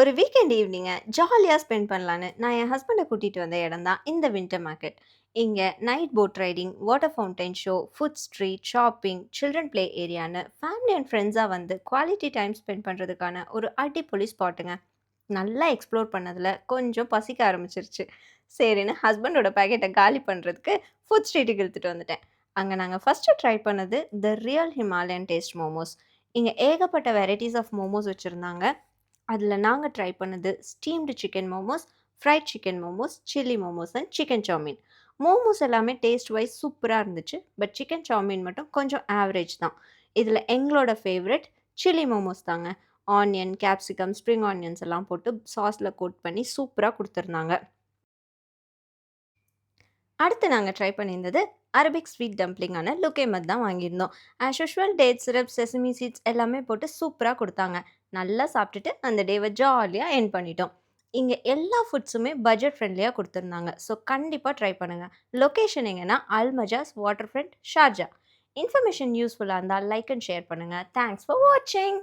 ஒரு வீக்கெண்ட் ஈவ்னிங்க ஜாலியா ஸ்பெண்ட் பண்ணலான்னு நான் என் ஹஸ்பண்ட கூட்டிட்டு வந்த இடம் தான் இந்த வின்டர் மார்க்கெட். இங்க night boat riding, water fountain show, food street, shopping, children play ஏரியான்னு ஃபேமிலி அண்ட் ஃப்ரெண்ட்ஸா வந்து குவாலிட்டி டைம் ஸ்பெண்ட் பண்றதுக்கான ஒரு அடிப்பொலி ஸ்பாட்டுங்க. நல்லா எக்ஸ்ப்ளோர் பண்ணதுல கொஞ்சம் பசிக்க ஆரம்பிச்சிருச்சு. சரின்னு ஹஸ்பண்டோட பாக்கெட்ட காலி பண்றதுக்கு ஃபுட் ஸ்ட்ரீட்டுக்கு இழுத்துட்டு வந்துட்டேன். அங்க நாங்க ஃபர்ஸ்ட்டு ட்ரை பண்ணது the real Himalayan taste momos. இங்க ஏகப்பட்ட வெரைட்டீஸ் ஆஃப் மோமோஸ் வச்சிருந்தாங்க. அதில நாங்க ட்ரை பண்ணது steamed chicken momos, fried chicken momos, chilli momos and chicken chow mein. Momos எல்லாமே டேஸ்ட் வைஸ் சூப்பரா இருந்துச்சு. பட் சிக்கன் சௌமீன் மட்டும் கொஞ்சம் ஆவரேஜ் தான். இதில எங்களோட ஃபேவரைட் சில்லி மோமோஸ் தாங்க. ஆனியன், கேப்சிகம், ஸ்ப்ரிங் ஆனியன்ஸ் எல்லாம் போட்டு சாஸ்ல கோட் பண்ணி சூப்பரா குடுத்துருந்தாங்க. அடுத்து நாங்க ட்ரை பண்ணியிருந்தது அரபிக் ஸ்வீட் டம்ப்ளிங்கான லுக்கேமத் தான் வாங்கியிருந்தோம். As usual dates syrup, sesame seeds எல்லாமே போட்டு சூப்பரா குடுத்தாங்க. நல்லா சாப்பிட்டுட்டு அந்த டேவ ஜாலியா எண்ட் பண்ணிட்டோம். இங்க எல்லா ஃபுட்ஸுமே பட்ஜெட் ஃப்ரெண்ட்லியா குடுத்துருந்தாங்க. ஸோ கண்டிப்பா ட்ரை பண்ணுங்க. லொகேஷன் எங்கன்னா அல்மஜாஸ் வாட்டர் ஃப்ரண்ட், ஷார்ஜா. இன்ஃபர்மேஷன் யூஸ்ஃபுல்லா இருந்தா லைக் அண்ட் ஷேர் பண்ணுங்க. தேங்க்ஸ் ஃபார் வாட்சிங்.